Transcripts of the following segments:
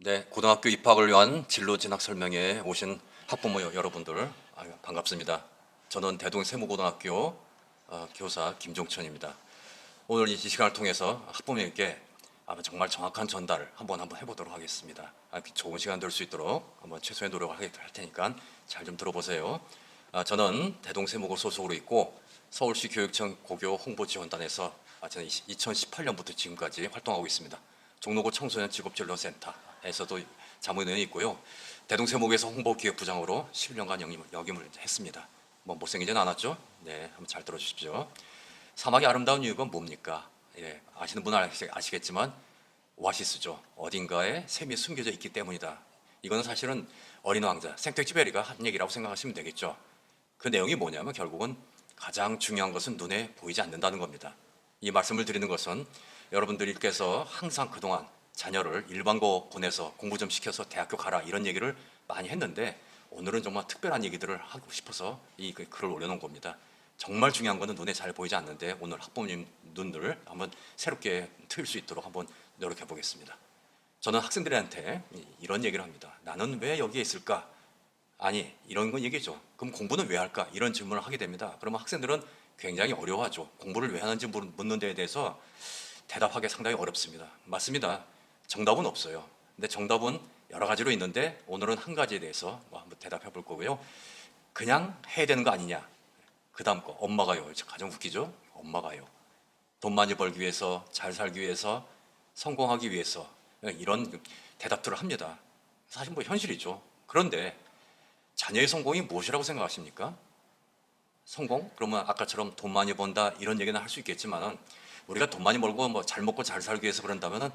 네, 고등학교 입학을 위한 진로 진학 설명회에 오신 학부모 여러분들 반갑습니다. 저는 대동세무고등학교 교사 김종천입니다. 오늘 이 시간을 통해서 학부모에게 정말 정확한 전달을 한번 해보도록 하겠습니다. 좋은 시간 될 수 있도록 한번 최소의 노력을 할 테니까 잘 좀 들어보세요. 저는 대동세무고 소속으로 있고 서울시 교육청 고교 홍보지원단에서 저는 2018년부터 지금까지 활동하고 있습니다. 종로구 청소년 직업진로센터에서도 자문위원회 있고요. 대동세무고에서 홍보기획부장으로 11년간 역임을 했습니다. 뭐 못생기진 않았죠? 네, 한번 잘 들어주십시오. 사막이 아름다운 이유가 뭡니까? 예, 아시는 분은 아시겠지만 오아시스죠. 어딘가에 샘이 숨겨져 있기 때문이다. 이거는 사실은 어린 왕자 생텍쥐페리가 한 얘기라고 생각하시면 되겠죠. 그 내용이 뭐냐면 결국은 가장 중요한 것은 눈에 보이지 않는다는 겁니다. 이 말씀을 드리는 것은 여러분들께서 항상 그동안 자녀를 일반고 보내서 공부 좀 시켜서 대학교 가라 이런 얘기를 많이 했는데 오늘은 정말 특별한 얘기들을 하고 싶어서 이 글을 올려놓은 겁니다. 정말 중요한 것은 눈에 잘 보이지 않는데 오늘 학부모님 눈을 한번 새롭게 트일 수 있도록 한번 노력해 보겠습니다. 저는 학생들한테 이런 얘기를 합니다. 나는 왜 여기에 있을까? 아니, 이런 건 얘기죠. 그럼 공부는 왜 할까? 이런 질문을 하게 됩니다. 그러면 학생들은 굉장히 어려워하죠. 공부를 왜 하는지 묻는 데에 대해서 대답하기 상당히 어렵습니다. 맞습니다. 정답은 없어요. 근데 정답은 여러 가지로 있는데 오늘은 한 가지에 대해서 한번 대답해 볼 거고요. 그냥 해야 되는 거 아니냐? 그 다음 거, 엄마가요. 가장 웃기죠? 엄마가요. 돈 많이 벌기 위해서, 잘 살기 위해서, 성공하기 위해서 이런 대답들을 합니다. 사실 뭐 현실이죠. 그런데 자녀의 성공이 무엇이라고 생각하십니까? 성공? 그러면 아까처럼 돈 많이 번다 이런 얘기는 할 수 있겠지만은 우리가 돈 많이 벌고 뭐 잘 먹고 잘 살기 위해서 그런다면은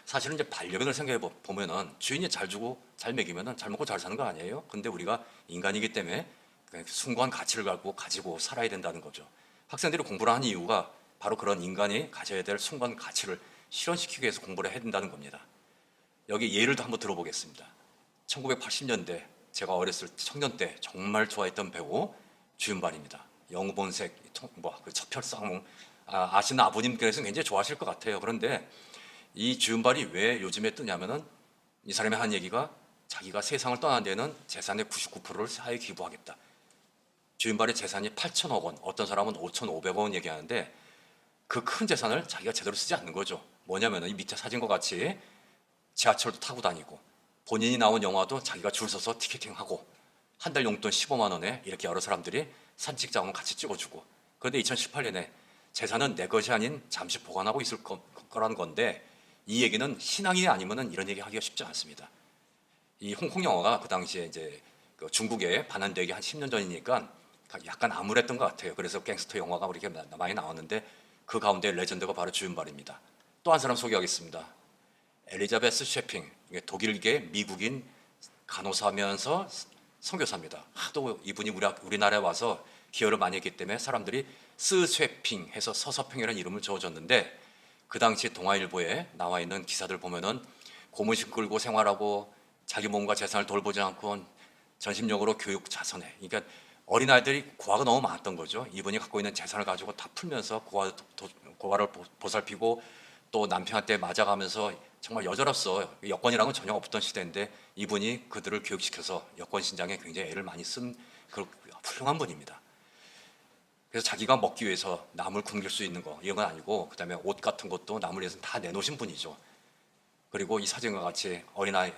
사실은 이제 반려견을 생각해 보면은 주인이 잘 주고 잘 먹이면은 잘 먹고 잘 사는 거 아니에요? 근데 우리가 인간이기 때문에 숭고한 가치를 가지고 살아야 된다는 거죠. 학생들이 공부를 하는 이유가 바로 그런 인간이 가져야 될 숭고한 가치를 실현시키기 위해서 공부를 해야 된다는 겁니다. 여기 예를 한번 들어보겠습니다. 1980년대 제가 어렸을 때 청년 때 정말 좋아했던 배우 주윤발입니다. 영본색 그 첩혈쌍 아시는 아버님께서는 굉장히 좋아하실 것 같아요. 그런데 이 주윤발이 왜 요즘에 뜨냐면은 이 사람이 한 얘기가 자기가 세상을 떠난 데는 재산의 99%를 사회에 기부하겠다. 주윤발의 재산이 8천억 원, 어떤 사람은 5,500억 원 얘기하는데 그 큰 재산을 자기가 제대로 쓰지 않는 거죠. 뭐냐면은 이 밑에 사진과 같이 지하철도 타고 다니고 본인이 나온 영화도 자기가 줄 서서 티켓팅하고 한 달 용돈 15만 원에 이렇게 여러 사람들이 사진 찍자고 같이 찍어주고 그런데 2018년에 재산은 내 것이 아닌 잠시 보관하고 있을 거라는 건데 이 얘기는 신앙이 아니면은 이런 얘기 하기가 쉽지 않습니다. 이 홍콩 영화가 그 당시에 이제 그 중국에 반환되기 한 10년 전이니까 약간 암울했던 것 같아요. 그래서 갱스터 영화가 이렇게 많이 나왔는데 그 가운데 레전드가 바로 주윤발입니다. 또 한 사람 소개하겠습니다. 엘리자베스 셰핑, 독일계 미국인 간호사면서 선교사입니다. 하도 이분이 우리나라에 와서 기여를 많이 했기 때문에 사람들이 스쉐핑 해서 서서평이라는 이름을 지어줬는데 그 당시 동아일보에 나와 있는 기사들 보면은 고무신 끌고 생활하고 자기 몸과 재산을 돌보지 않고 전심력으로 교육 자선해. 그러니까 어린아이들이 고아가 너무 많았던 거죠. 이분이 갖고 있는 재산을 가지고 다 풀면서 고아를 보살피고 또 남편한테 맞아가면서 정말 여자로서 여권이랑은 전혀 없던 시대인데 이분이 그들을 교육시켜서 여권 신장에 굉장히 애를 많이 쓴 그 훌륭한 분입니다. 그래서 자기가 먹기 위해서 남을 굶길 수 있는 거 이런 건 아니고 그다음에 옷 같은 것도 남을 위해서 다 내놓으신 분이죠. 그리고 이 사진과 같이 어린아이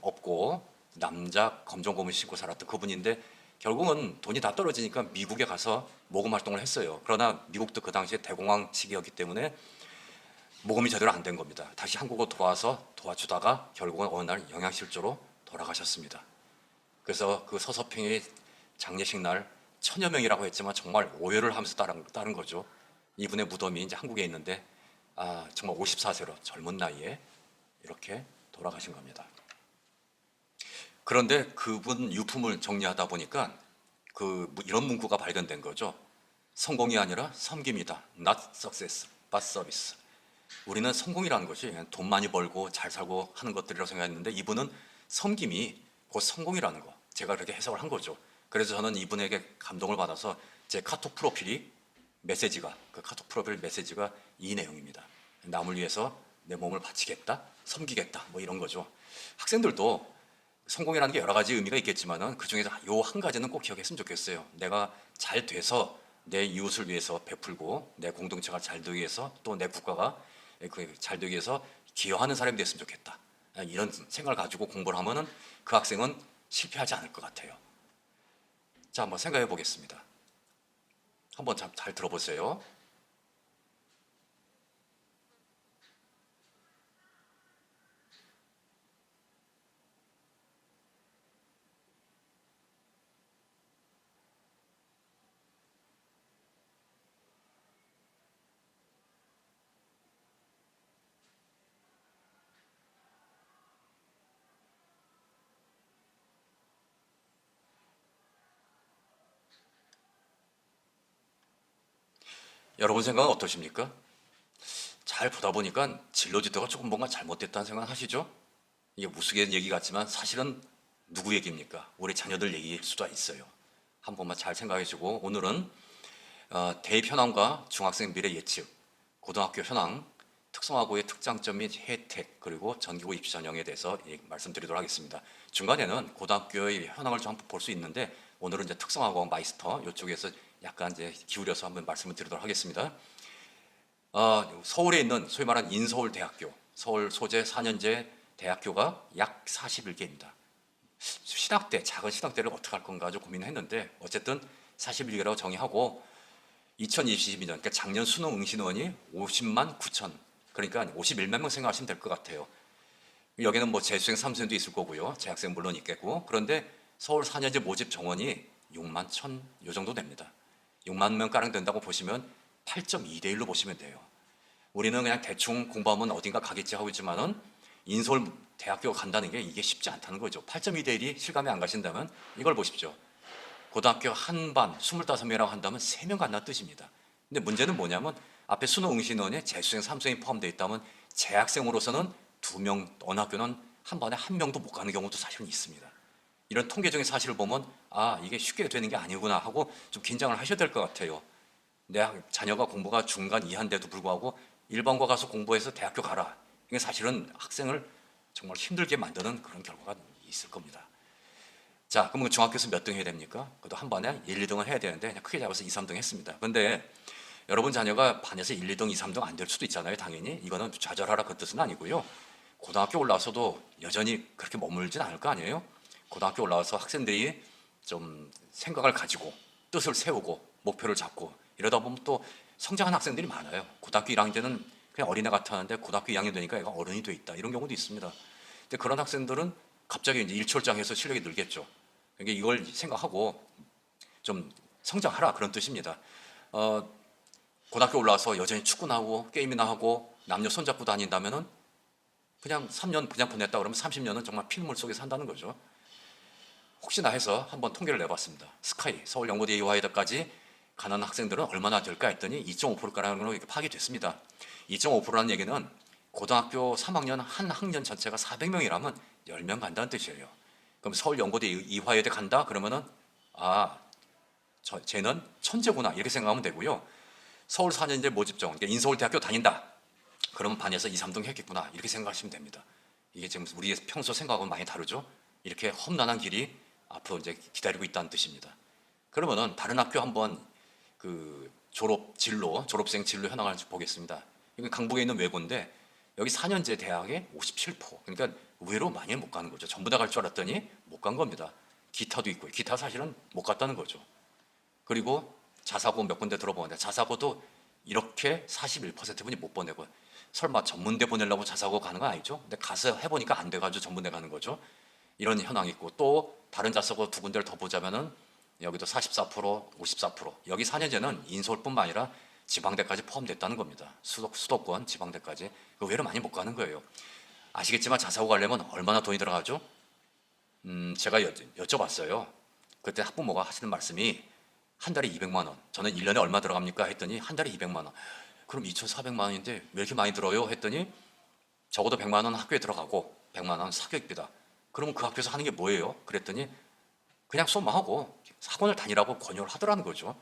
업고 남자 검정 고무 신고 살았던 그분인데 결국은 돈이 다 떨어지니까 미국에 가서 모금 활동을 했어요. 그러나 미국도 그 당시에 대공황 시기였기 때문에 모금이 제대로 안 된 겁니다. 다시 한국으로 돌아와서 도와주다가 결국은 어느 날 영양실조로 돌아가셨습니다. 그래서 그 서서평의 장례식 날 천여 명이라고 했지만 정말 오열을 하면서 따른 거죠. 이분의 무덤이 이제 한국에 있는데 정말 54세로 젊은 나이에 이렇게 돌아가신 겁니다. 그런데 그분 유품을 정리하다 보니까 이런 문구가 발견된 거죠. 성공이 아니라 섬김이다. Not success, but service. 우리는 성공이라는 것이 그냥 돈 많이 벌고 잘 살고 하는 것들이라고 생각했는데 이분은 섬김이 곧 성공이라는 거. 제가 그렇게 해석을 한 거죠. 그래서 저는 이분에게 감동을 받아서 제 카톡 프로필이 그 카톡 프로필 메시지가 이 내용입니다. 남을 위해서 내 몸을 바치겠다, 섬기겠다, 뭐 이런 거죠. 학생들도 성공이라는 게 여러 가지 의미가 있겠지만은 그 중에서 요 한 가지는 꼭 기억했으면 좋겠어요. 내가 잘 돼서 내 이웃을 위해서 베풀고 내 공동체가 잘 되기 위해서 또 내 국가가 잘 되기 위해서 기여하는 사람이 됐으면 좋겠다. 이런 생각을 가지고 공부를 하면은 그 학생은 실패하지 않을 것 같아요. 자, 한번 생각해 보겠습니다. 한번 잘 들어보세요. 여러분 생각은 어떠십니까? 잘 보다 보니까 진로 지도가 조금 뭔가 잘못됐다는 생각 하시죠? 이게 무수개 얘기 같지만 사실은 누구 얘기입니까? 우리 자녀들 얘기일 수도 있어요. 한 번만 잘 생각해주고 오늘은 대입 현황과 중학생 미래 예측, 고등학교 현황, 특성화고의 특장점 및 혜택, 그리고 전기고 입시 전형에 대해서 말씀드리도록 하겠습니다. 중간에는 고등학교의 현황을 좀 한번 볼 수 있는데 오늘은 이제 특성화고 마이스터 이쪽에서 약간 이제 기울여서 한번 말씀을 드리도록 하겠습니다. 서울에 있는 소위 말하는 인서울대학교, 서울 소재 4년제 대학교가 약 41개입니다. 신학대, 작은 신학대를 어떻게 할 건가 좀 고민을 했는데 어쨌든 41개라고 정의하고 2022년, 그러니까 작년 수능 응시원이 50만 9천, 그러니까 51만 명 생각하시면 될 것 같아요. 여기는 뭐 재수생 3수생도 있을 거고요. 재학생 물론 있겠고. 그런데 서울 4년제 모집 정원이 6만 1천 요 정도 됩니다. 6만 명가량 된다고 보시면 8.2대 1로 보시면 돼요. 우리는 그냥 대충 공부하면 어딘가 가겠지 하고 있지만은 인서울 대학교가 간다는 게 이게 쉽지 않다는 거죠. 8.2대 1이 실감이 안 가신다면 이걸 보십시오. 고등학교 한 반 25명이라고 한다면 3명 간다는 뜻입니다. 근데 문제는 뭐냐면 앞에 수능 응시원에 재수생 3수생이 포함되어 있다면 재학생으로서는 2명, 어느 학교는 한 반에 1명도 못 가는 경우도 사실은 있습니다. 이런 통계적인 사실을 보면 아, 이게 쉽게 되는 게 아니구나 하고 좀 긴장을 하셔야 될 것 같아요. 내 자녀가 공부가 중간 이하인데도 불구하고 일반고 가서 공부해서 대학교 가라. 이게 사실은 학생을 정말 힘들게 만드는 그런 결과가 있을 겁니다. 자, 그러면 중학교에서 몇 등 해야 됩니까? 그래도 한 반에 1, 2등은 해야 되는데 그냥 크게 잡아서 2, 3등 했습니다. 근데 여러분 자녀가 반에서 1, 2등, 2, 3등 안 될 수도 있잖아요. 당연히 이거는 좌절하라 그 뜻은 아니고요. 고등학교 올라와서도 여전히 그렇게 머물진 않을 거 아니에요. 고등학교 올라와서 학생들이 좀 생각을 가지고 뜻을 세우고 목표를 잡고 이러다 보면 또 성장한 학생들이 많아요. 고등학교 1학년 때는 그냥 어린애 같았는데 고등학교 2학년 되니까 얘가 어른이 돼 있다 이런 경우도 있습니다. 근데 그런 학생들은 갑자기 이제 일출장해서 실력이 늘겠죠. 그러니까 이걸 생각하고 좀 성장하라 그런 뜻입니다. 고등학교 올라와서 여전히 축구나 하고 게임이나 하고 남녀 손잡고 다닌다면은 그냥 3년 그냥 보냈다 그러면 30년은 정말 피눈물 속에 산다는 거죠. 혹시나 해서 한번 통계를 내봤습니다. 스카이 서울 연고대 이화여대까지 가는 학생들은 얼마나 될까 했더니 2.5%가라는 걸로 이렇게 파악됐습니다. 2.5%라는 얘기는 고등학교 3학년 한 학년 전체가 400명이라면 10명 간다는 뜻이에요. 그럼 서울 연고대 이화여대 간다 그러면은 아, 쟤는 천재구나 이렇게 생각하면 되고요. 서울 4년제 모집정, 그러니까 인서울대학교 다닌다. 그러면 반에서 2, 3등 했겠구나 이렇게 생각하시면 됩니다. 이게 지금 우리 평소 생각하고는 많이 다르죠. 이렇게 험난한 길이 앞으로 이제 기다리고 있다는 뜻입니다. 그러면은 다른 학교 한번 그 졸업생 진로 현황을 보겠습니다. 이건 강북에 있는 외고인데 여기 4년제 대학에 57%. 그러니까 의외로 많이 못 가는 거죠. 전부 다 갈 줄 알았더니 못 간 겁니다. 기타도 있고 기타 사실은 못 갔다는 거죠. 그리고 자사고 몇 군데 들어보는데 자사고도 이렇게 41%분이 못 보내고 설마 전문대 보내려고 자사고 가는 건 아니죠? 근데 가서 해보니까 안 돼가지고 전문대 가는 거죠. 이런 현황이 있고 또 다른 자사고 두 군데를 더 보자면은 여기도 44%, 54%. 여기 4년제는 인서울뿐만 아니라 지방대까지 포함됐다는 겁니다. 수도권 지방대까지. 의외로 많이 못 가는 거예요. 아시겠지만 자사고 가려면 얼마나 돈이 들어가죠? 제가 여쭤봤어요. 그때 학부모가 하시는 말씀이 한 달에 200만 원. 저는 1년에 얼마 들어갑니까? 했더니 한 달에 200만 원. 그럼 2,400만 원인데 왜 이렇게 많이 들어요? 했더니 적어도 100만 원 학교에 들어가고 100만 원 사교육비다. 그러면 그 학교에서 하는 게 뭐예요? 그랬더니 그냥 수업만 하고 학원을 다니라고 권유를 하더라는 거죠.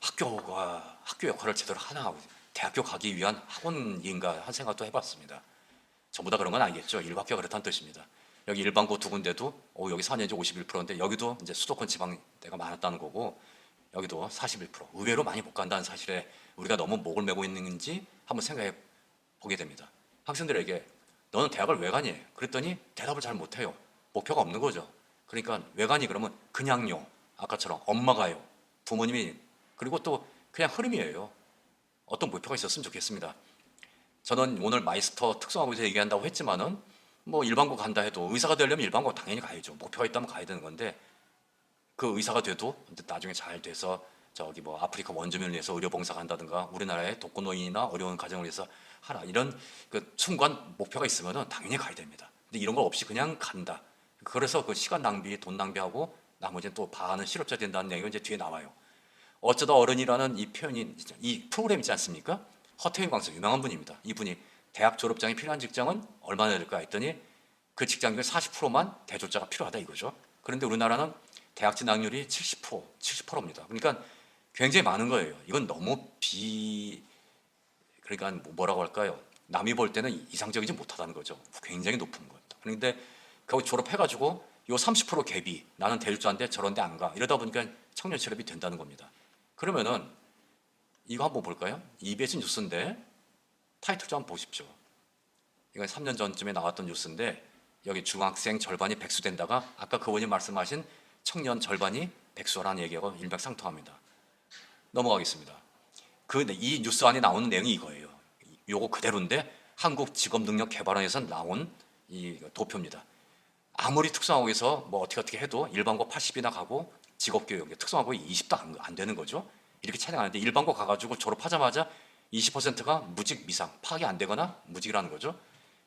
학교 역할을 제대로 하나 하고 대학교 가기 위한 학원인가 한 생각도 해봤습니다. 전부 다 그런 건 아니겠죠. 일박교가 그렇다는 뜻입니다. 여기 일반고 두 군데도 여기 4년제 51%인데 여기도 이제 수도권 지방대가 많았다는 거고 여기도 41%. 의외로 많이 못 간다는 사실에 우리가 너무 목을 메고 있는지 한번 생각해 보게 됩니다. 학생들에게 너는 대학을 왜 가니? 그랬더니 대답을 잘 못해요. 목표가 없는 거죠. 그러니까 왜 가니? 그러면 그냥요. 아까처럼 엄마가요. 부모님이 그리고 또 그냥 흐름이에요. 어떤 목표가 있었으면 좋겠습니다. 저는 오늘 마이스터 특성화고에서 얘기한다고 했지만은 뭐 일반고 간다 해도 의사가 되려면 일반고 당연히 가야죠. 목표가 있다면 가야 되는 건데 그 의사가 돼도 나중에 잘 돼서 저기 뭐 아프리카 원주민을 위해서 의료봉사 간다든가 우리나라의 독거노인이나 어려운 가정을 위해서 하라 이런 그 순간 목표가 있으면은 당연히 가야 됩니다. 근데 이런 거 없이 그냥 간다. 그래서 그 시간 낭비, 돈 낭비하고 나머지는 또 반은 실업자 된다는 얘기가 이제 뒤에 나와요. 어쩌다 어른이라는 이 표현이 이 프로그램 있지 않습니까? 허태인 강사 유명한 분입니다. 이분이 대학 졸업장이 필요한 직장은 얼마나 될까 했더니 그 직장 중 40%만 대졸자가 필요하다 이거죠. 그런데 우리나라는 대학 진학률이 70%입니다. 그러니까 굉장히 많은 거예요. 이건 너무 그러니까 뭐라고 할까요? 남이 볼 때는 이상적이지 못하다는 거죠. 굉장히 높은 것. 그런데 거기 졸업해가지고 요 30% 갭이 나는 대졸자인데 저런데 안 가. 이러다 보니까 청년 실업이 된다는 겁니다. 그러면은 이거 한번 볼까요? EBS 뉴스인데 타이틀 좀 한번 보십시오. 이건 3년 전쯤에 나왔던 뉴스인데 여기 중학생 절반이 백수된다가 아까 그분이 말씀하신 청년 절반이 백수라는 얘기하고 일맥상통합니다. 넘어가겠습니다. 이 뉴스 안에 나오는 내용이 이거예요. 요거 그대로인데 한국직업능력개발원에서 나온 이 도표입니다. 아무리 특성화고에서 뭐 어떻게 해도 일반고 80이나 가고 직업교육, 특성화고 20도 안 되는 거죠. 이렇게 찬양하는데 일반고 가가지고 졸업하자마자 20%가 무직 미상, 파악이 안 되거나 무직이라는 거죠.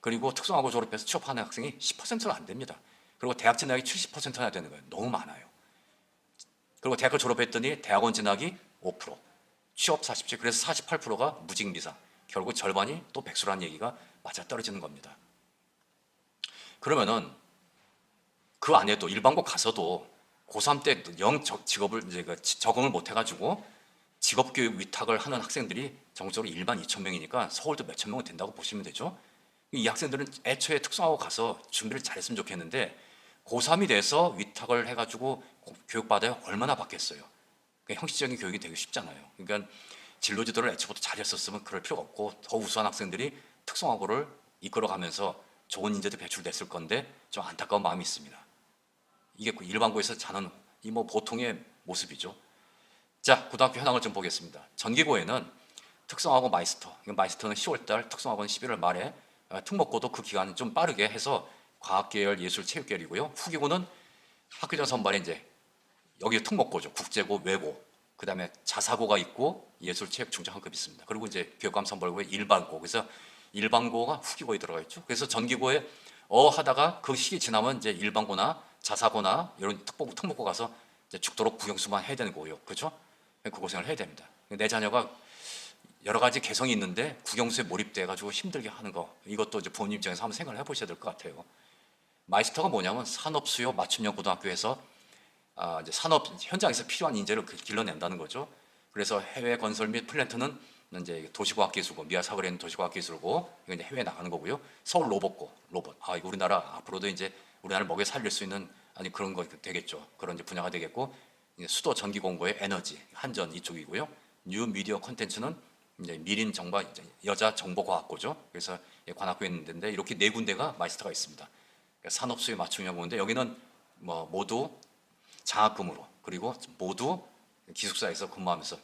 그리고 특성화고 졸업해서 취업하는 학생이 10%가 안 됩니다. 그리고 대학 진학이 70%나 되는 거예요. 너무 많아요. 그리고 대학을 졸업했더니 대학원 진학이 5%, 취업 47%, 그래서 48%가 무직 미상. 결국 절반이 또 백수라는 얘기가 맞아떨어지는 겁니다. 그러면은 그 안에도 일반고 가서도 고3 때 영 직업을 이제 적응을 못 해가지고 직업교육 위탁을 하는 학생들이 전국적으로 1만 2천 명이니까 서울도 몇천 명은 된다고 보시면 되죠. 이 학생들은 애초에 특성화고 가서 준비를 잘했으면 좋겠는데 고3이 돼서 위탁을 해가지고 교육받아야 얼마나 받겠어요. 그러니까 형식적인 교육이 되게 쉽잖아요. 그러니까 진로 지도를 애초부터 잘했었으면 그럴 필요가 없고 더 우수한 학생들이 특성화고를 이끌어가면서 좋은 인재도 배출됐을 건데 좀 안타까운 마음이 있습니다. 이게 일반고에서 자는 이 뭐 보통의 모습이죠. 자, 고등학교 현황을 좀 보겠습니다. 전기고에는 특성화고 마이스터는 10월달, 특성화고는 11월 말에, 특목고도 그 기간은 좀 빠르게 해서 과학계열, 예술, 체육계열이고요. 후기고는 학교장 선발에 이제 여기 특목고죠. 국제고, 외고, 그 다음에 자사고가 있고 예술, 체육, 중장 학급이 있습니다. 그리고 이제 교육감 선발고에 일반고. 그래서 일반고가 후기고에 들어가 있죠. 그래서 전기고에 하다가 그 시기 지나면 이제 일반고나 자사고나 이런 특목고 가서 이제 죽도록 국영수만 해야 되는 거예요. 그렇죠? 그 고생을 해야 됩니다. 내 자녀가 여러 가지 개성이 있는데 국영수에 몰입돼 가지고 힘들게 하는 거 이것도 이제 부모님 입장에서 한번 생각을 해보셔야 될 것 같아요. 마이스터가 뭐냐면 산업 수요 맞춤형 고등학교에서 이제 산업 현장에서 필요한 인재를 길러낸다는 거죠. 그래서 해외 건설 및 플랜트는 이제 도시과학기술고 미아 사거리에 있는 도시과학기술고 이거 이제 해외 나가는 거고요. 서울 로봇고 로봇. 이거 우리나라 앞으로도 이제 우리나라를 먹여 살릴 수 있는 그런 거 되겠죠. 그런 이제 분야가 되겠고 이제 수도 전기 공고의 에너지 한전 이쪽이고요. 뉴 미디어 콘텐츠는 이제 미린 정보 여자 정보과학고죠. 그래서 관학교에 있는데 이렇게 네 군데가 마이스터가 있습니다. 그러니까 산업 수요 맞춤형 공고인데 여기는 뭐 모두 장학금으로 그리고 모두 기숙사에서 근무하면서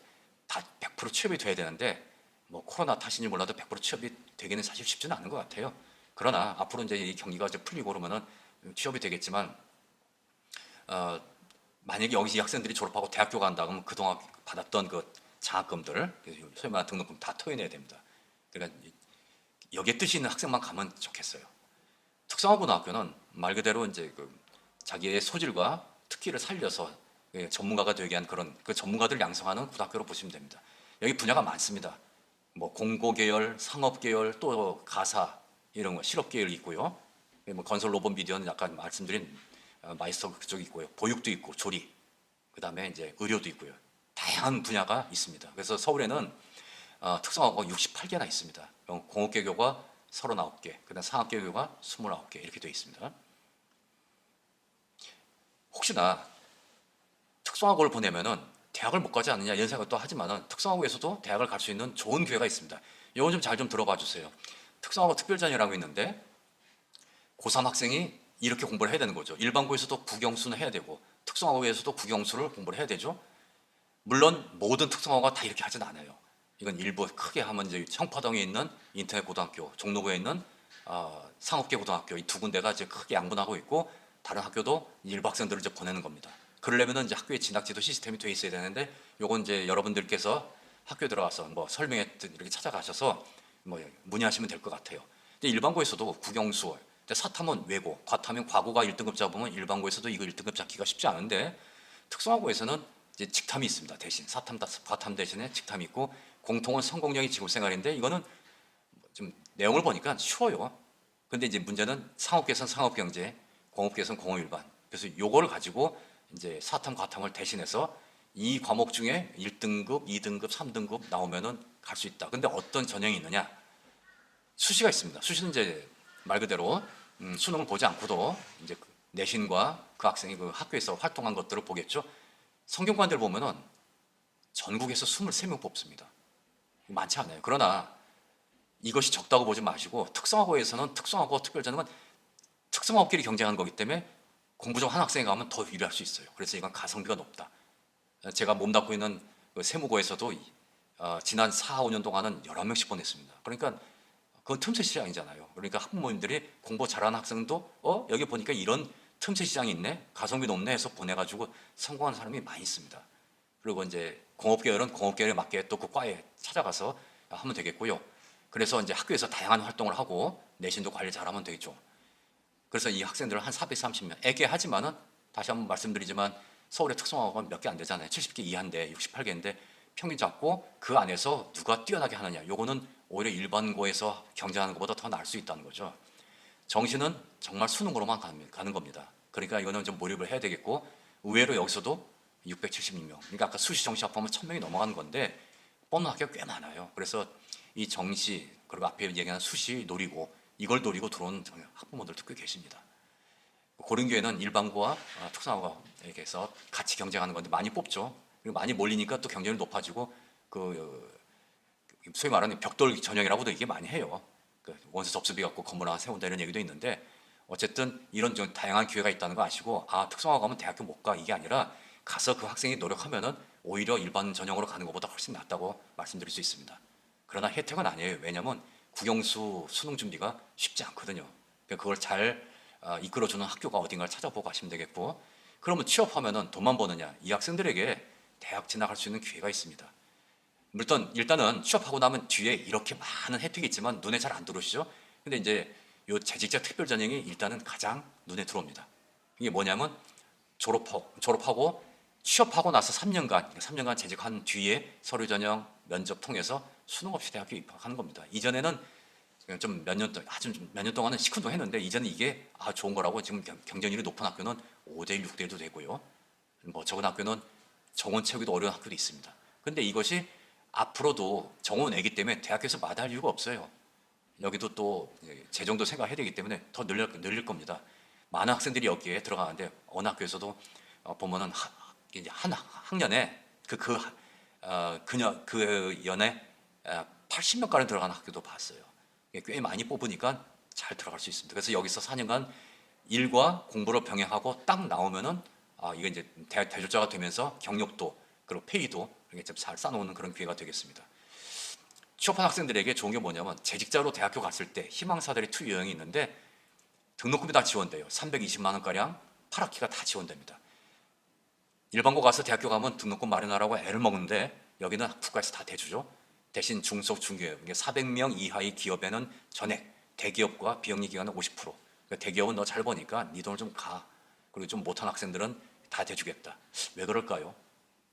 다 100% 취업이 돼야 되는데 뭐 코로나 탓인지 몰라도 100% 취업이 되기는 사실 쉽지는 않은 것 같아요. 그러나 앞으로 이제 이 경기가 이제 풀리고 그러면은 취업이 되겠지만 만약에 여기 학생들이 졸업하고 대학교 간다 그러면 그동안 받았던 그 장학금들 소위 말하는 등록금 다 토해내야 됩니다. 그러니까 여기에 뜻이 있는 학생만 가면 좋겠어요. 특성화고등학교는 말 그대로 이제 자기의 소질과 특기를 살려서 전문가가 되게 한 그런 그 전문가들 양성하는 고등학교로 보시면 됩니다. 여기 분야가 많습니다. 뭐 공고계열, 상업계열, 또 가사 이런 거 실업계열이 있고요. 뭐 건설 로봇 미디어는 약간 말씀드린 마이스터 그쪽이 있고요. 보육도 있고 조리, 그 다음에 이제 의료도 있고요. 다양한 분야가 있습니다. 그래서 서울에는 특성화고가 68개나 있습니다. 공업계교가 39개, 그다음 상업계교가 29개 이렇게 되어 있습니다. 혹시나 특성화고를 보내면은 대학을 못 가지 않느냐 이런 생각도 하지만은 특성화고에서도 대학을 갈 수 있는 좋은 기회가 있습니다. 이건 좀 잘 좀 들어봐 주세요. 특성화고 특별전이라고 있는데 고3 학생이 이렇게 공부를 해야 되는 거죠. 일반고에서도 국영수는 해야 되고 특성화고에서도 국영수를 공부를 해야 되죠. 물론 모든 특성화고가 다 이렇게 하진 않아요. 이건 일부 크게 하면 이제 청파동에 있는 인터넷 고등학교, 종로구에 있는 상업계 고등학교 이 두 군데가 이제 크게 양분하고 있고 다른 학교도 일부 학생들을 이제 보내는 겁니다. 그러려면은 이제 학교에 진학지도 시스템이 돼 있어야 되는데 요건 이제 여러분들께서 학교에 들어가서 뭐 설명회 이렇게 찾아가셔서 뭐 문의하시면 될 것 같아요. 근데 일반고에서도 국영수, 사탐은 외고, 과탐은 과고가 1등급 잡으면 일반고에서도 이거 1등급 잡기가 쉽지 않은데 특성화고에서는 이제 직탐이 있습니다. 대신 사탐, 과탐 대신에 직탐이 있고 공통은 성공적인 직업생활인데 이거는 좀 내용을 보니까 쉬워요. 근데 이제 문제는 상업계에서는 상업경제, 공업계에서는 공업일반. 그래서 요거를 가지고 이제 사탐, 과탐을 대신해서 이 과목 중에 1등급, 2등급, 3등급 나오면은 갈 수 있다. 근데 어떤 전형이 있느냐? 수시가 있습니다. 수시는 이제 말 그대로 수능을 보지 않고도 이제 내신과 그 학생이 그 학교에서 활동한 것들을 보겠죠. 성균관대를 보면은 전국에서 23명 뽑습니다. 많지 않아요. 그러나 이것이 적다고 보지 마시고 특성화고에서는 특성화고 특별전형은 특성화고끼리 경쟁하는 거기 때문에 공부 좀 한 학생이 가면 더 유리할 수 있어요. 그래서 이건 가성비가 높다. 제가 몸담고 있는 그 세무고에서도 지난 4, 5년 동안은 11명씩 보냈습니다. 그러니까 그건 틈새 시장이잖아요. 그러니까 학부모님들이 공부 잘하는 학생도 여기 보니까 이런 틈새 시장이 있네, 가성비 높네 해서 보내가지고 성공하는 사람이 많이 있습니다. 그리고 이제 공업계열은 공업계열에 맞게 또 그 과에 찾아가서 하면 되겠고요. 그래서 이제 학교에서 다양한 활동을 하고 내신도 관리 잘하면 되겠죠. 그래서 이 학생들을 한 430명, 애게 하지만은 다시 한번 말씀드리지만 서울의 특성화고가 몇 개 안 되잖아요. 70개 이하인데 68개인데 평균 잡고 그 안에서 누가 뛰어나게 하느냐. 요거는 오히려 일반고에서 경쟁하는 것보다 더 나을 수 있다는 거죠. 정시는 정말 수능으로만 가는 겁니다. 그러니까 이거는 좀 몰입을 해야 되겠고 의외로 여기서도 676명. 그러니까 아까 수시 정시 합하면 1000명이 넘어가는 건데 뽑는 학교가 꽤 많아요. 그래서 이 정시 그리고 앞에 얘기한 수시 노리고 이걸 노리고 들어온 학부모들도 꽤 계십니다. 고른교회는 일반고와 특성화고 이렇게 해서 같이 경쟁하는 건데 많이 뽑죠. 그리고 많이 몰리니까 또 경쟁이 높아지고 그 소위 말하는 벽돌 전형이라고도 이게 많이 해요. 그 원수 접수비 갖고 건물 하나 세운다 이런 얘기도 있는데 어쨌든 이런 좀 다양한 기회가 있다는 거 아시고 특성화고 가면 대학교 못 가 이게 아니라 가서 그 학생이 노력하면은 오히려 일반 전형으로 가는 것보다 훨씬 낫다고 말씀드릴 수 있습니다. 그러나 혜택은 아니에요. 왜냐하면 국영수 수능 준비가 쉽지 않거든요. 그러니까 그걸 잘 이끌어주는 학교가 어딘가를 찾아보고 하시면 되겠고 그러면 취업하면은 돈만 버느냐? 이 학생들에게 대학 진학할 수 있는 기회가 있습니다. 물론 일단은 취업하고 나면 뒤에 이렇게 많은 혜택이 있지만 눈에 잘 안 들어오시죠? 근데 이제 요 재직자 특별 전형이 일단은 가장 눈에 들어옵니다. 이게 뭐냐면 졸업하고 취업하고 나서 3년간 재직한 뒤에 서류 전형 면접 통해서 수능 없이 대학교 입학하는 겁니다. 이전에는 좀 몇 년 동안 아주 몇 년 동안은 시큰둥 했는데 이제는 이게 좋은 거라고 지금 경쟁률이 높은 학교는 5대1, 6대1도 되고요. 뭐 적은 학교는 정원 채우기도 어려운 학교도 있습니다. 근데 이것이 앞으로도 정원 애기 때문에 대학교에서 마다할 이유가 없어요. 여기도 또 재정도 생각해야 되기 때문에 더 늘릴 겁니다. 많은 학생들이 여기에 들어가는데 어느 학교에서도 보면은 한 학년에 그 연에 80명가량 들어가는 학교도 봤어요. 꽤 많이 뽑으니까 잘 들어갈 수 있습니다. 그래서 여기서 4년간 일과 공부를 병행하고 딱 나오면은 이게 이제 대학 대졸자가 되면서 경력도 그리고 페이도 이렇게 좀 잘 쌓아놓는 그런 기회가 되겠습니다. 취업한 학생들에게 좋은 게 뭐냐면 재직자로 대학교 갔을 때 희망사다리 투 유형이 있는데 등록금이 다 지원돼요. 320만 원가량 8학기가 다 지원됩니다. 일반고 가서 대학교 가면 등록금 마련하라고 애를 먹는데 여기는 국가에서 다 대주죠. 대신 중소 중기업 400명 이하의 기업에는 전액, 대기업과 비영리 기관은 50%. 그러니까 대기업은 너 잘 버니까 네 돈을 좀 가. 그리고 좀 못한 학생들은 다 대주겠다. 왜 그럴까요?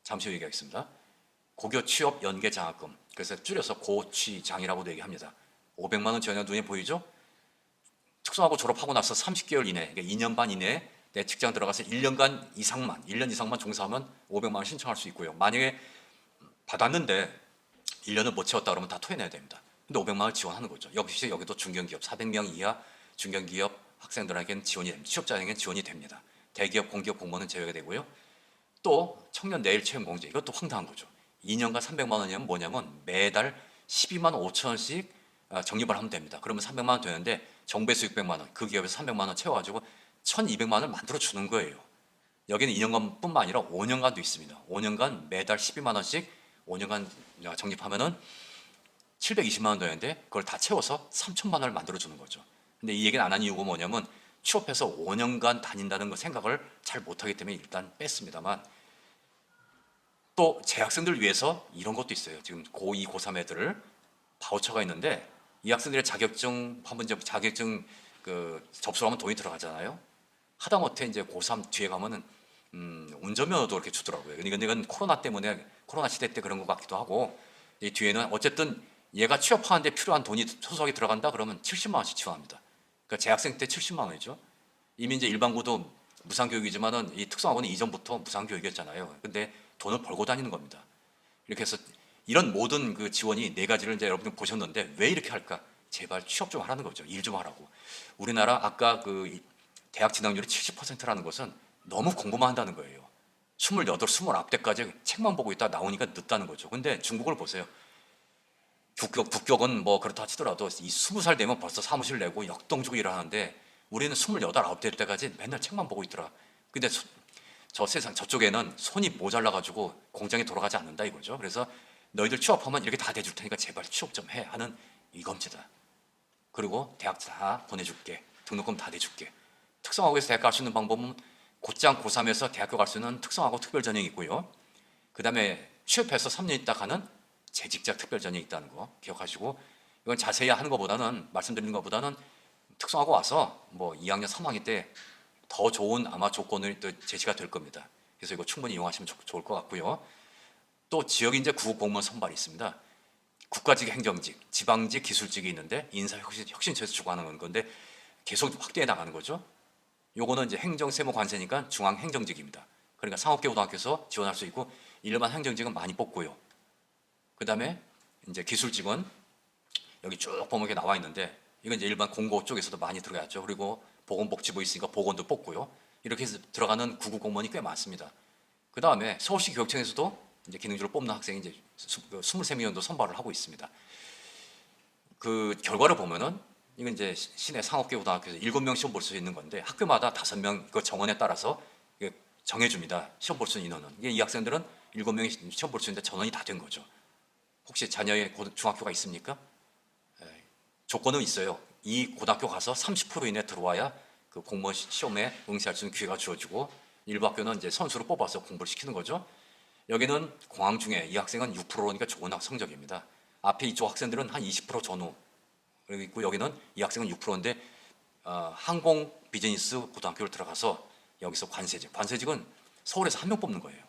잠시 후 얘기하겠습니다. 고교 취업 연계 장학금. 그래서 줄여서 고취장이라고도 얘기합니다. 500만 원 전혀 눈에 보이죠? 특성화고 졸업하고 나서 30개월 이내, 그러니까 2년 반 이내에 내 직장 들어가서 1년 이상만 종사하면 500만 원 신청할 수 있고요. 만약에 받았는데 1년을 못 채웠다 그러면 다 토해내야 됩니다. 근데 500만 원을 지원하는 거죠. 역시 여기도 중견기업 400명 이하 중견기업 학생들에게는 지원이 됩니다. 취업자에게는 지원이 됩니다. 대기업, 공기업 공무원은 제외가 되고요. 또 청년 내일 채용 공제, 이것도 황당한 거죠. 2년간 300만 원이면 뭐냐면 매달 12만 5천 원씩 적립을 하면 됩니다. 그러면 300만 원 되는데 정부에서 600만 원, 그 기업에서 300만 원 채워가지고 1,200만 원을 만들어 주는 거예요. 여기는 2년간뿐만 아니라 5년간도 있습니다. 5년간 매달 12만 원씩 5년간 적립하면은 720만 원 되는데 그걸 다 채워서 3천만 원을 만들어 주는 거죠. 근데 이 얘기는 안 한 이유가 뭐냐면 취업해서 5년간 다닌다는 거 생각을 잘 못하기 때문에 일단 뺐습니다만, 또 재학생들 위해서 이런 것도 있어요. 지금 고2, 고3 애들 바우처가 있는데 이 학생들의 자격증 한번 이제 자격증 그 접수하면 돈이 들어가잖아요. 하다못해 이제 고3 뒤에 가면은 운전면허도 이렇게 주더라고요. 근데 이건 코로나 때문에 코로나 시대 때 그런 것 같기도 하고, 이 뒤에는 어쨌든 얘가 취업하는데 필요한 돈이 소소하게 들어간다 그러면 70만 원씩 지원합니다. 그러니까 재학생 때 70만 원이죠. 이미 이제 일반고도 무상교육이지만은 이 특성화고는 이전부터 무상교육이었잖아요. 근데 돈을 벌고 다니는 겁니다. 이렇게 해서 이런 모든 그 지원이 네 가지를 이제 여러분들 보셨는데 왜 이렇게 할까? 제발 취업 좀 하라는 거죠. 일 좀 하라고. 우리나라 아까 그 대학 진학률이 70%라는 것은 너무 공부만 한다는 거예요. 28, 29대까지 책만 보고 있다 나오니까 늦다는 거죠. 근데 중국을 보세요. 북격은 뭐 그렇다 치더라도 이 20살 되면 벌써 사무실 내고 역동적으로 일하는데 우리는 28, 9대 때까지 맨날 책만 보고 있더라. 근데 저 세상 저쪽에는 손이 모자라가지고 공장에 돌아가지 않는다 이거죠. 그래서 너희들 취업하면 이렇게 다 대줄 테니까 제발 취업 좀 해 하는 이겁니다. 그리고 대학 다 보내줄게. 등록금 다 대줄게. 특성화고에서 대학 갈 수 있는 방법은 곧장 고3에서 대학교 갈 수 있는 특성화고 특별전형이 있고요. 그 다음에 취업해서 3년 있다 가는 재직자 특별전형이 있다는 거 기억하시고, 이건 자세히 하는 것보다는 말씀드리는 것보다는 특성화고 와서 뭐 2학년, 3학년 때 더 좋은 아마 조건을 또 제시가 될 겁니다. 그래서 이거 충분히 이용하시면 좋을 것 같고요. 또 지역 인재 구급 공무원 선발이 있습니다. 국가직 행정직, 지방직 기술직이 있는데 인사혁신처에서 주관하는 건데 계속 확대해 나가는 거죠. 요거는 이제 행정세무관세니까 중앙행정직입니다. 그러니까 상업계고등학교에서 지원할 수 있고 일반 행정직은 많이 뽑고요. 그 다음에 이제 기술직은 여기 쭉 보면 이렇게 나와 있는데 이건 이제 일반 공고 쪽에서도 많이 들어갔죠. 그리고 보건복지부 있으니까 보건도 뽑고요. 이렇게 해서 들어가는 구급 공무원이 꽤 많습니다. 그 다음에 서울시 교육청에서도 이제 기능직으로 뽑는 학생이 이제 23명도 선발을 하고 있습니다. 그 결과를 보면은 이건 이제 시내 상업계고등학교에서 7명 시험 볼 수 있는 건데 학교마다 5명 그 정원에 따라서 정해줍니다. 시험 볼 수 있는 인원은. 이 학생들은 7명이 시험 볼 수 있는데 전원이 다 된 거죠. 혹시 자녀의 중학교가 있습니까? 조건은 있어요. 이 고등학교 가서 30% 이내 들어와야 그 공무원 시험에 응시할 수 있는 기회가 주어지고, 일부 학교는 이제 선수로 뽑아서 공부를 시키는 거죠. 여기는 공항 중에 이 학생은 6%니까 좋은 성적입니다. 앞에 이쪽 학생들은 한 20% 전후 그리고 있고, 여기는 이 학생은 6%인데 항공 비즈니스 고등학교를 들어가서 여기서 관세직은 서울에서 한 명 뽑는 거예요.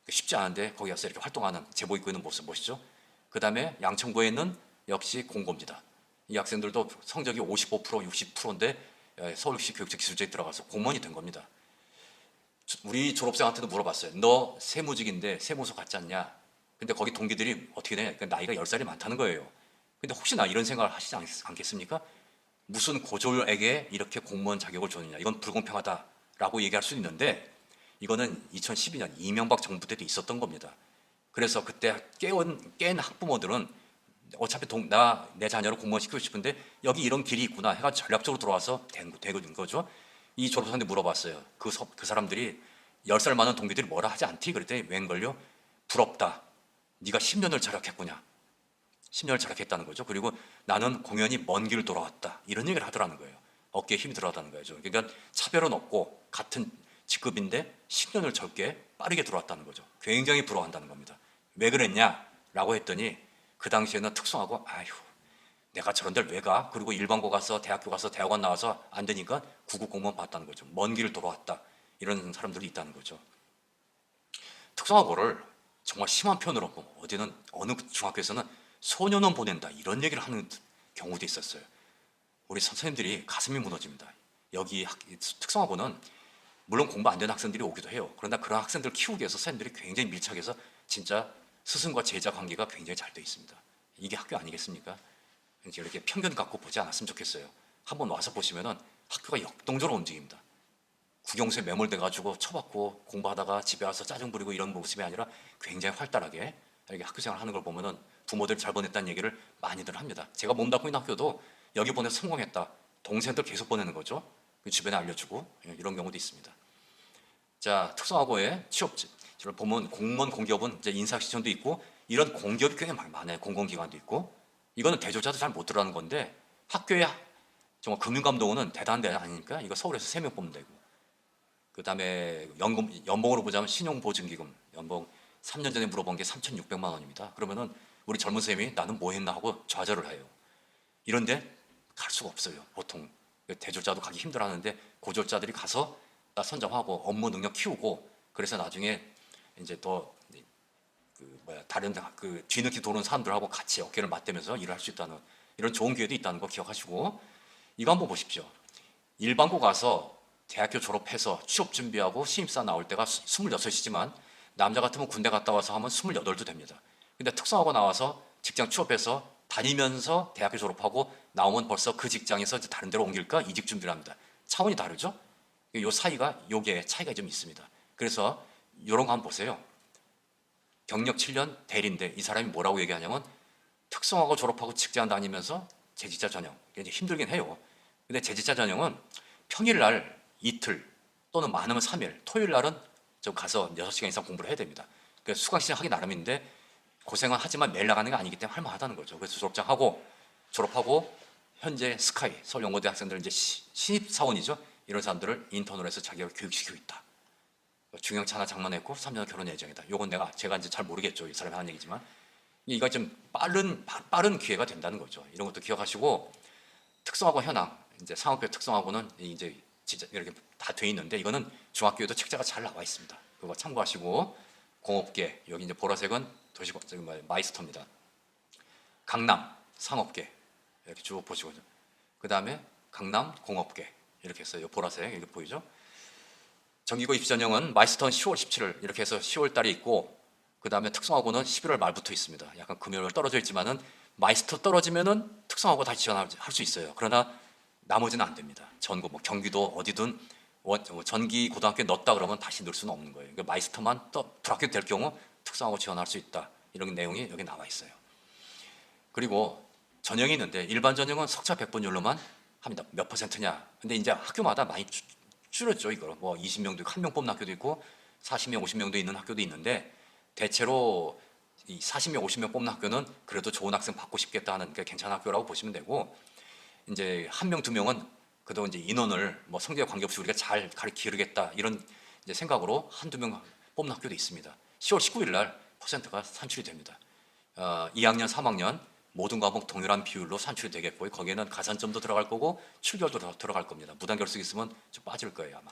쉽지 않은데 거기 가서 이렇게 활동하는 제복 입고 있는 모습 보시죠. 그 다음에 양천구에 있는 역시 공고입니다. 이 학생들도 성적이 55%, 60%인데 서울시 교육청 기술직에 들어가서 공무원이 된 겁니다. 우리 졸업생한테도 물어봤어요. 너 세무직인데 세무서 갔지 않냐? 근데 거기 동기들이 어떻게 되냐? 그러니까 나이가 10살이 많다는 거예요. 근데 혹시나 이런 생각을 하시지 않겠습니까? 무슨 고졸에게 이렇게 공무원 자격을 줬느냐? 이건 불공평하다라고 얘기할 수 있는데 이거는 2012년 이명박 정부 때도 있었던 겁니다. 그래서 그때 깬 학부모들은 어차피 내 자녀를 공무원 시키고 싶은데 여기 이런 길이 있구나 해가 전략적으로 들어와서 된 거죠. 이 졸업생한테 물어봤어요. 그 사람들이 10살 많은 동기들이 뭐라 하지 않디? 그랬더니 웬걸요? 부럽다. 네가 10년을 절약했구냐. 10년을 절약했다는 거죠. 그리고 나는 공연히 먼 길을 돌아왔다. 이런 얘기를 하더라는 거예요. 어깨에 힘이 들어왔다는 거죠. 그러니까 차별은 없고 같은 직급인데 10년을 적게 빠르게 들어왔다는 거죠. 굉장히 부러워한다는 겁니다. 왜 그랬냐라고 했더니 그 당시에는 특성화고 아휴 내가 저런 데를 왜 가? 그리고 일반고 가서 대학교 가서 대학원 나와서 안 되니까 구급 공무원 봤다는 거죠. 먼 길을 돌아왔다. 이런 사람들이 있다는 거죠. 특성화고를 정말 심한 표현으로 보면 어디는 어느 중학교에서는 소년원 보낸다 이런 얘기를 하는 경우도 있었어요. 우리 선생님들이 가슴이 무너집니다. 여기 특성화고는 물론 공부 안 되는 학생들이 오기도 해요. 그러나 그런 학생들 키우기 위해서 선생님들이 굉장히 밀착해서 진짜 스승과 제자 관계가 굉장히 잘 돼 있습니다. 이게 학교 아니겠습니까? 이제 이렇게 편견 갖고 보지 않았으면 좋겠어요. 한번 와서 보시면은 학교가 역동적으로 움직입니다. 국영수에 매몰돼가지고 쳐받고 공부하다가 집에 와서 짜증 부리고 이런 모습이 아니라 굉장히 활달하게 이렇게 학교 생활하는 걸 보면은 부모들 잘 보냈다는 얘기를 많이들 합니다. 제가 몸담고 있는 학교도 여기 보내서 성공했다. 동생들 계속 보내는 거죠. 주변에 알려주고 이런 경우도 있습니다. 자, 특성화고의 취업을 보면 공무원 공기업은 이제 인사시천도 있고 이런 공기업이 굉장히 많아요. 공공기관도 있고 이거는 대졸자도 잘 못 들어가는 건데 학교에 정말 금융감독원은 대단한 데 아니니까 이거 서울에서 3명 뽑으면 되고 그 다음에 연봉으로 보자면 신용보증기금 연봉 3년 전에 물어본 게 3,600만 원입니다. 그러면은 우리 젊은 쌤이 나는 뭐 했나 하고 좌절을 해요. 이런데 갈 수가 없어요. 보통 대졸자도 가기 힘들어하는데 고졸자들이 가서 나 선점하고 업무 능력 키우고 그래서 나중에 이제 더 다른 그 뒤늦게 도는 사람들하고 같이 어깨를 맞대면서 일을 할 수 있다는 이런 좋은 기회도 있다는 거 기억하시고 이거 한번 보십시오. 일반고 가서 대학교 졸업해서 취업 준비하고 신입사 나올 때가 26이지만 남자 같으면 군대 갔다 와서 하면 28도 됩니다. 근데 특성화고 나와서 직장 취업해서 다니면서 대학교 졸업하고 나오면 벌써 그 직장에서 이제 다른 데로 옮길까 이직 준비를 합니다. 차원이 다르죠? 요 사이가 요게 차이가 좀 있습니다. 그래서 이런 거 한번 보세요. 경력 7년 대리인데 이 사람이 뭐라고 얘기하냐면 특성화고 졸업하고 직장 다니면서 재직자 전형 이제 힘들긴 해요. 근데 재직자 전형은 평일날 이틀 또는 많으면 3일 토요일 날은 좀 가서 6시간 이상 공부를 해야 됩니다. 그래서 수강시장 하기 나름인데 고생은 하지만 매일 나가는 게 아니기 때문에 할만하다는 거죠. 그래서 졸업하고 현재 스카이 서울연고대 학생들 이제 신입사원이죠. 이런 사람들을 인턴으로 해서 자기가 교육시키고 있다. 중형차나 장만했고 3년 결혼 예정이다. 요건 제가 이제 잘 모르겠죠. 이 사람이 하는 얘기지만 이거 좀 빠른 기회가 된다는 거죠. 이런 것도 기억하시고 특성화고 현황 이제 상업교 특성화고는 이제 진짜 이렇게 다 돼 있는데 이거는 중학교에도 책자가 잘 나와 있습니다. 그거 참고하시고 공업계 여기 이제 보라색은 마이스터입니다. 강남 상업계 이렇게 쭉 보시고 그 다음에 강남 공업계 이렇게 해서 보라색 이렇게 보이죠? 정기고 입시 전형은 마이스터는 10월 17일 이렇게 해서 10월 달에 있고 그 다음에 특성화고는 11월 말부터 있습니다. 약간 금요일 떨어져 있지만은 마이스터 떨어지면은 특성화고 다시 지원할 수 있어요. 그러나 나머지는 안 됩니다. 전국 뭐 경기도 어디든 전기 고등학교에 넣었다 그러면 다시 넣을 수는 없는 거예요. 그러니까 마이스터만 불합격 될 경우 특성화고 지원할 수 있다. 이런 내용이 여기 나와 있어요. 그리고 전형이 있는데 일반 전형은 석차 100분율로만 합니다. 몇 %냐? 근데 이제 학교마다 많이 줄였죠. 이거 뭐 20명도 있고 1명 뽑는 학교도 있고 40명, 50명도 있는 학교도 있는데 대체로 이 40명, 50명 뽑는 학교는 그래도 좋은 학생 받고 싶겠다 하는 게 괜찮은 학교라고 보시면 되고 이제 1명, 2명은 그래도 이제 인원을 뭐 성적에 관계없이 우리가 잘 기르겠다 이런 이제 생각으로 한두 명 뽑는 학교도 있습니다. 10월 19일 날 퍼센트가 산출이 됩니다. 2학년, 3학년 모든 과목 동일한 비율로 산출이 되겠고 거기에는 가산점도 들어갈 거고 출결도 들어갈 겁니다. 무단 결석 있으면 좀 빠질 거예요 아마.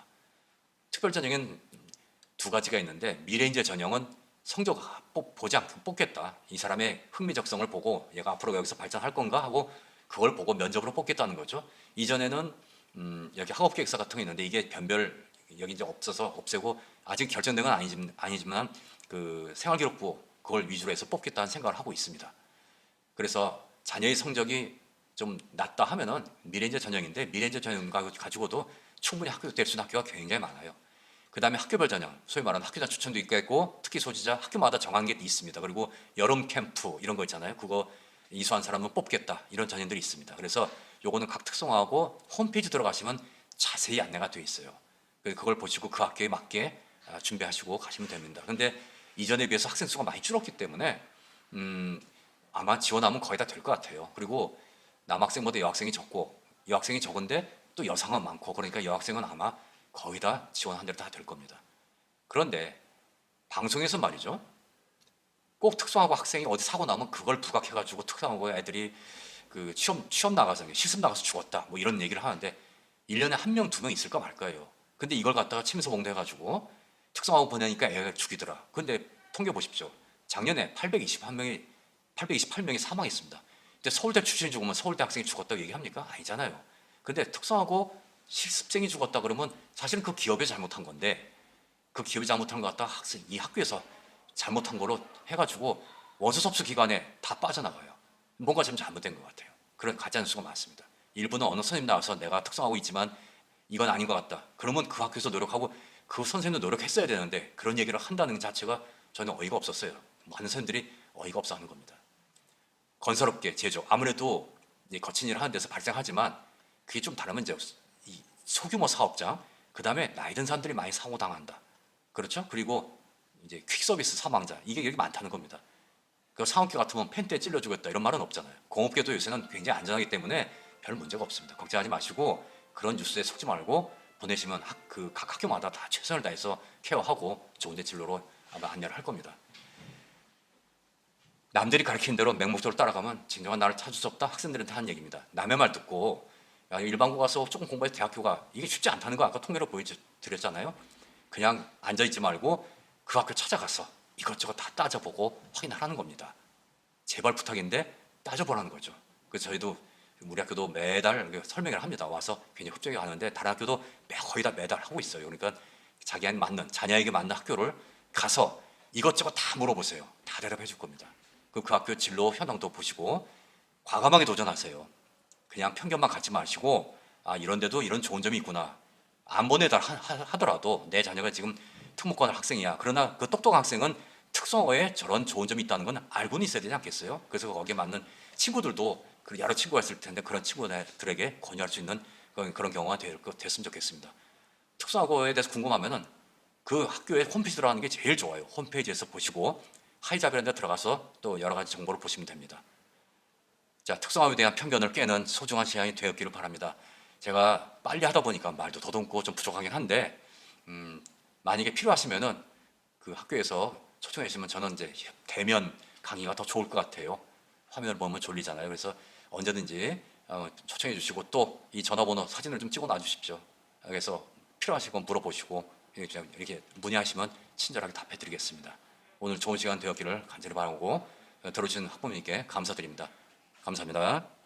특별 전형은 두 가지가 있는데 미래인재 전형은 성적 보지 않고 뽑겠다. 이 사람의 흥미적성을 보고 얘가 앞으로 여기서 발전할 건가 하고 그걸 보고 면접으로 뽑겠다는 거죠. 이전에는 여기 학업계획서 같은 거 있는데 이게 변별 여기 이제 없애고 아직 결정된 건 아니지만 그 생활기록부 그걸 위주로 해서 뽑겠다는 생각을 하고 있습니다. 그래서 자녀의 성적이 좀 낮다 하면은 미래인재 전형인데 미래인재 전형 가지고도 충분히 학교 될 수 있는 학교가 굉장히 많아요. 그 다음에 학교별 전형, 소위 말하는 학교장 추천도 있고 특기 소지자 학교마다 정한 게 있습니다. 그리고 여름 캠프 이런 거 있잖아요. 그거 이수한 사람은 뽑겠다 이런 전형들이 있습니다. 그래서 요거는 각 특성화하고 홈페이지 들어가시면 자세히 안내가 되어 있어요. 그걸 보시고 그 학교에 맞게 준비하시고 가시면 됩니다. 근데 이전에 비해서 학생 수가 많이 줄었기 때문에 아마 지원하면 거의 다 될 것 같아요. 그리고 남학생보다 여학생이 적고 여학생이 적은데 또 여상은 많고 그러니까 여학생은 아마 거의 다 지원한 대로 다 될 겁니다. 그런데 방송에서 말이죠. 꼭 특성화고 학생이 어디 사고 나면 그걸 부각해가지고 특성화고 애들이 그 시험 나가서 실습 나가서 죽었다 뭐 이런 얘기를 하는데 1년에 1명, 2명 있을까 말까요. 근데 이걸 갖다가 침소봉대해가지고 특성화고 보내니까 애가 죽이더라. 근데 통계 보십시오. 작년에 828명이 사망했습니다. 근데 서울대 출신이 죽으면 서울대 학생이 죽었다고 얘기합니까? 아니잖아요. 근데 특성화고 실습생이 죽었다 그러면 사실은 그 기업이 잘못한 건데 그 기업이 잘못한 것 같다 이 학교에서 잘못한 거로 해가지고 원서접수 기간에 다 빠져나가요. 뭔가 좀 잘못된 것 같아요. 그런 가짜뉴스가 많습니다. 일부는 어느 선생님 나와서 내가 특성하고 있지만 이건 아닌 것 같다. 그러면 그 학교에서 노력하고 그 선생님도 노력했어야 되는데 그런 얘기를 한다는 자체가 저는 어이가 없었어요. 많은 선생님들이 어이가 없어 하는 겁니다. 건설업계, 제조, 아무래도 거친 일을 하는 데서 발생하지만 그게 좀 다르면 이제 이 소규모 사업장, 그 다음에 나이 든 사람들이 많이 사고당한다. 그렇죠? 그리고 이제 퀵서비스 사망자, 이게 여기 많다는 겁니다. 그 상업계 같으면 펜대에 찔러주겠다 이런 말은 없잖아요. 공업계도 요새는 굉장히 안전하기 때문에 별 문제가 없습니다. 걱정하지 마시고 그런 뉴스에 속지 말고 보내시면 각 학교마다 다 최선을 다해서 케어하고 좋은 데 진로로 아마 안내를 할 겁니다. 남들이 가르치는 대로 맹목적으로 따라가면 진정한 나를 찾을 수 없다. 학생들한테 하는 얘기입니다. 남의 말 듣고 야, 일반고 가서 조금 공부해서 대학교가 이게 쉽지 않다는 거 아까 통계로 보여드렸잖아요. 그냥 앉아있지 말고 그 학교 찾아가서 이것저것 다 따져보고 확인하라는 겁니다. 제발 부탁인데 따져보라는 거죠. 그래서 저희도 우리 학교도 매달 설명회를 합니다. 와서 굉장히 흡족해 하는데 다른 학교도 거의 다 매달 하고 있어요. 그러니까 자기한테 맞는 자녀에게 맞는 학교를 가서 이것저것 다 물어보세요. 다 대답해 줄 겁니다. 그 학교 진로 현황도 보시고 과감하게 도전하세요. 그냥 편견만 갖지 마시고 아 이런 데도 이런 좋은 점이 있구나. 안 보내달 하더라도 내 자녀가 지금 특목고할 학생이야. 그러나 그 똑똑한 학생은 특성화에 저런 좋은 점이 있다는 건 알고는 있어야 되지 않겠어요? 그래서 거기에 맞는 친구들도 여러 친구가 있을 텐데 그런 친구들에게 권유할 수 있는 그런 경우가 됐으면 좋겠습니다. 특성화고에 대해서 궁금하면은 그 학교의 홈페이지 들어가는 게 제일 좋아요. 홈페이지에서 보시고 하이잡이라는 데 들어가서 또 여러 가지 정보를 보시면 됩니다. 자, 특성화에 대한 편견을 깨는 소중한 시간이 되었기를 바랍니다. 제가 빨리 하다 보니까 말도 더듬고 좀 부족하긴 한데 만약에 필요하시면은 그 학교에서 초청해 주시면 저는 이제 대면 강의가 더 좋을 것 같아요. 화면을 보면 졸리잖아요. 그래서 언제든지 초청해 주시고 또 이 전화번호 사진을 좀 찍어 놔 주십시오. 그래서 필요하시건 물어보시고 이렇게 문의하시면 친절하게 답해 드리겠습니다. 오늘 좋은 시간 되었기를 간절히 바라고 들어주신 학부모님께 감사드립니다. 감사합니다.